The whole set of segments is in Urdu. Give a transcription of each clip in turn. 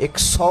100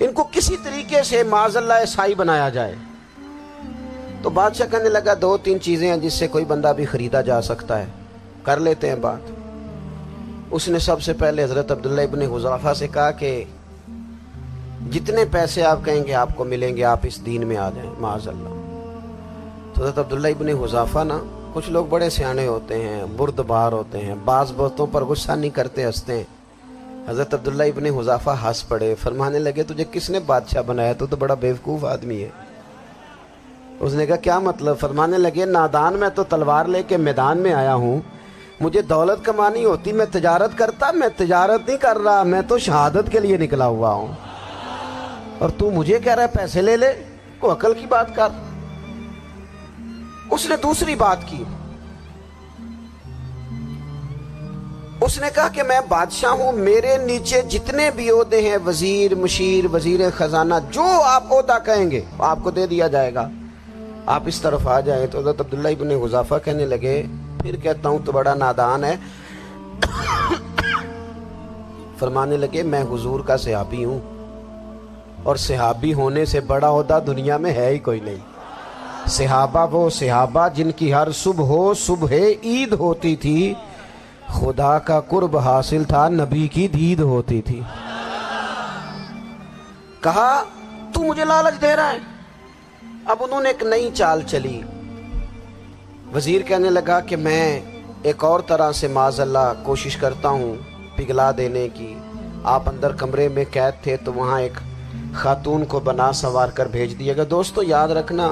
ان کو کسی طریقے سے معاذاللہ عیسائی بنایا جائے۔ تو بادشاہ کہنے لگا 2-3 چیزیں ہیں جس سے کوئی بندہ بھی خریدا جا سکتا ہے، کر لیتے ہیں بات۔ اس نے سب سے پہلے حضرت عبداللہ ابن حذافہ سے کہا کہ جتنے پیسے آپ کہیں گے آپ کو ملیں گے، آپ اس دین میں آ جائیں معاذاللہ۔ تو حضرت عبداللہ ابن حذافہ نا، کچھ لوگ بڑے سیانے ہوتے ہیں، بردبار ہوتے ہیں، بعض باتوں پر غصہ نہیں کرتے، ہنستے ہیں۔ حضرت عبداللہ ابن حذافہ ہنس پڑے، فرمانے لگے تجھے کس نے بادشاہ بنایا؟ تو بڑا بیوقوف آدمی ہے۔ اس نے کہا کیا مطلب؟ فرمانے لگے نادان، میں تو تلوار لے کے میدان میں آیا ہوں، مجھے دولت کمانی ہوتی میں تجارت کرتا، میں تجارت نہیں کر رہا، میں تو شہادت کے لیے نکلا ہوا ہوں، اور تو مجھے کہہ رہا ہے پیسے لے لے، کو عقل کی بات کر۔ اس نے دوسری بات کی، اس نے کہا کہ میں بادشاہ ہوں، میرے نیچے جتنے بھی عہدے ہیں، وزیر، مشیر، وزیر خزانہ، جو آپ عہدہ کہیں گے آپ کو دے دیا جائے گا، آپ اس طرف آ جائیں۔ تو حضرت عبداللہ ابن حذافہ کہنے لگے پھر کہتا ہوں تو بڑا نادان ہے۔ فرمانے لگے میں حضور کا صحابی ہوں، اور صحابی ہونے سے بڑا عہدہ دنیا میں ہے ہی کوئی نہیں۔ صحابہ وہ صحابہ جن کی ہر صبح عید ہوتی تھی، خدا کا قرب حاصل تھا، نبی کی دید ہوتی تھی۔ کہا تو مجھے لالچ دے رہا ہے۔ اب انہوں نے ایک نئی چال چلی۔ وزیر کہنے لگا کہ میں ایک اور طرح سے معاذاللہ کوشش کرتا ہوں پگھلا دینے کی۔ آپ اندر کمرے میں قید تھے تو وہاں ایک خاتون کو بنا سنوار کر بھیج دیا گیا۔ دوستو یاد رکھنا،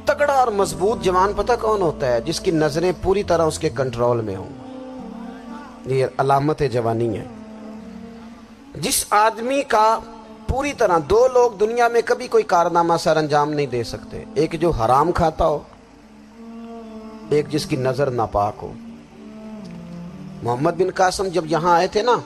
تگڑا اور مضبوط جوان پتہ کون ہوتا ہے؟ جس کی نظریں پوری طرح اس کے کنٹرول میں ہوں۔ یہ علامت جوانی ہے۔ جس آدمی کا پوری طرح، 2 لوگ دنیا میں کبھی کوئی کارنامہ سر انجام نہیں دے سکتے، ایک جو حرام کھاتا ہو، ایک جس کی نظر ناپاک ہو۔ محمد بن قاسم جب یہاں آئے تھے نا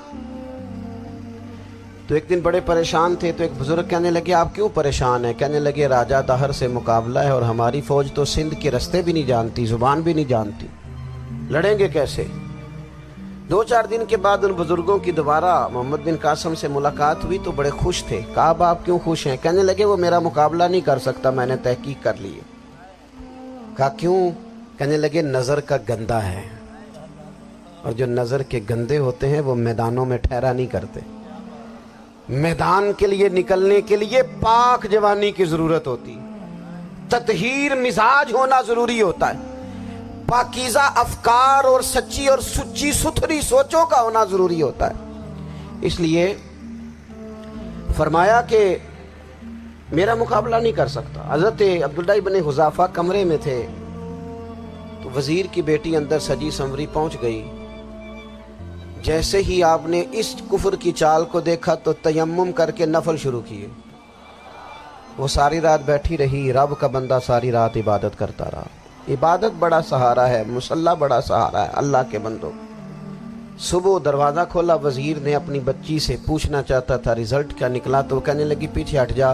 تو ایک دن بڑے پریشان تھے، تو ایک بزرگ کہنے لگے آپ کیوں پریشان ہیں؟ کہنے لگے راجہ دہر سے مقابلہ ہے، اور ہماری فوج تو سندھ کے رستے بھی نہیں جانتی، زبان بھی نہیں جانتی، لڑیں گے کیسے؟ 2-4 دن کے بعد ان بزرگوں کی دوبارہ محمد بن قاسم سے ملاقات ہوئی تو بڑے خوش تھے۔ کہا آپ کیوں خوش ہیں؟ کہنے لگے وہ میرا مقابلہ نہیں کر سکتا، میں نے تحقیق کر لی ہے۔ کہا کیوں؟ کہنے لگے نظر کا گندہ ہے، اور جو نظر کے گندے ہوتے ہیں وہ میدانوں میں ٹھہرا نہیں کرتے۔ میدان کے لیے نکلنے کے لیے پاک جوانی کی ضرورت ہوتی، تطہیر مزاج ہونا ضروری ہوتا ہے، پاکیزہ افکار اور سچی اور سچی ستھری سوچوں کا ہونا ضروری ہوتا ہے۔ اس لیے فرمایا کہ میرا مقابلہ نہیں کر سکتا۔ حضرت عبداللہ ابن حذافہ کمرے میں تھے تو وزیر کی بیٹی اندر سجی سنوری پہنچ گئی۔ جیسے ہی آپ نے اس کفر کی چال کو دیکھا تو تیمم کر کے نفل شروع کیے۔ وہ ساری رات بیٹھی رہی، رب کا بندہ ساری رات عبادت کرتا رہا۔ عبادت بڑا سہارا ہے، مصلی بڑا سہارا ہے اللہ کے بندوں۔ صبح دروازہ کھولا، وزیر نے اپنی بچی سے پوچھنا چاہتا تھا رزلٹ کیا نکلا، تو وہ کہنے لگی پیچھے ہٹ جا،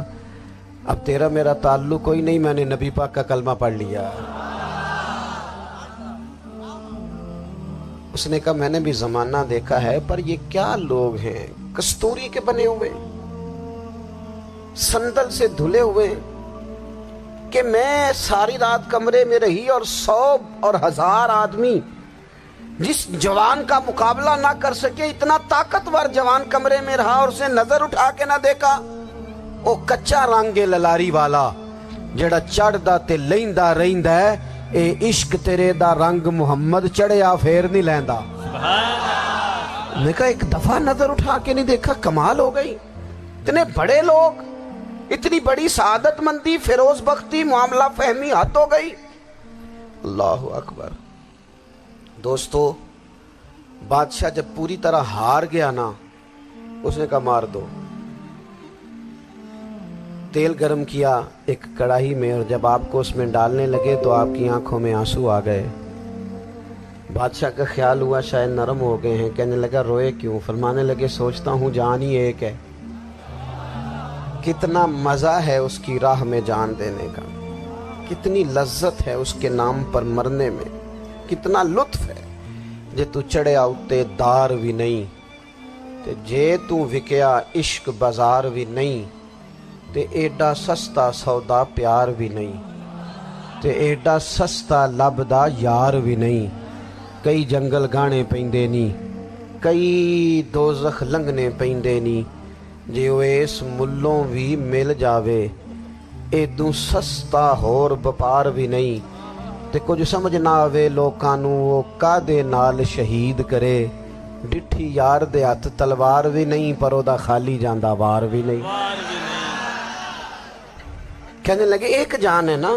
اب تیرا میرا تعلق کوئی نہیں، میں نے نبی پاک کا کلمہ پڑھ لیا۔ اس نے کہا میں نے بھی زمانہ دیکھا ہے، پر یہ کیا لوگ ہیں، کستوری کے بنے ہوئے، سندل سے دھلے ہوئے، کہ میں ساری رات کمرے میں رہی اور 100 اور 1000 آدمی جس جوان کا مقابلہ نہ کر سکے، اتنا طاقتور جوان کمرے میں رہا اور اسے نظر اٹھا کے نہ دیکھا۔ او کچا رنگ للاری والا جڑا چڑھدا تے لیندا رہندا ہے، اے عشق تیرے دا رنگ محمد چڑھیا پھر نہیں لیندا۔ میں کہا ایک دفعہ نظر اٹھا کے نہیں دیکھا، کمال ہو گئی۔ اتنے بڑے لوگ، اتنی بڑی سعادت مندی، فیروز بختی، معاملہ فہمی حد ہو گئی۔ اللہ اکبر۔ دوستو بادشاہ جب پوری طرح ہار گیا نا، اس نے کہا مار دو۔ تیل گرم کیا ایک کڑاہی میں، اور جب آپ کو اس میں ڈالنے لگے تو آپ کی آنکھوں میں آنسو آ گئے۔ بادشاہ کا خیال ہوا شاید نرم ہو گئے ہیں، کہنے لگا روئے کیوں؟ فرمانے لگے سوچتا ہوں جان ہی ایک ہے، کتنا مزہ ہے اس کی راہ میں جان دینے کا، کتنی لذت ہے اس کے نام پر مرنے میں، کتنا لطف ہے۔ جے تو چڑھیا اتے دار بھی نہیں تے جے تو وکیا عشق بازار بھی نہیں تے ایڈا سستا سودا پیار بھی نہیں تے ایڈا سستا لبدا یار بھی نہیں کئی جنگل گانے پیندے نی کئی دوزخ لنگنے پیندے نی جے وہ اس ملوں بھی مل جاوے ایدوں سستا ہور بپار بھی نہیں تے کچھ سمجھ نہ آوے لوکاں نوں وہ کادے نال شہید کرے ڈٹھی یار دے ہاتھ تلوار بھی نہیں پر او دا خالی جاندہ وار بھی نہیں کہنے لگے ایک جان ہے نا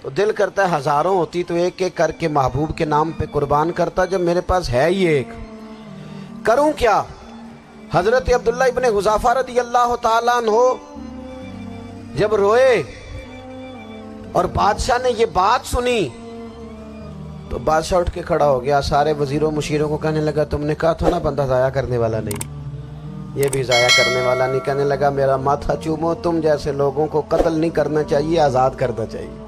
تو دل کرتا ہے ہزاروں ہوتی تو ایک ایک کر کے محبوب کے نام پہ قربان کرتا جب میرے پاس ہے ہی ایک کروں کیا حضرت عبداللہ ابن حذافہ رضی اللہ تعالیٰ عنہ جب روئے اور بادشاہ نے یہ بات سنی تو بادشاہ اٹھ کے کھڑا ہو گیا سارے وزیروں مشیروں کو کہنے لگا تم نے کہا تھا نا بندہ ضائع کرنے والا نہیں یہ بھی ضائع کرنے والا نہیں کہنے لگا میرا ماتھا چومو تم جیسے لوگوں کو قتل نہیں کرنا چاہیے آزاد کرنا چاہیے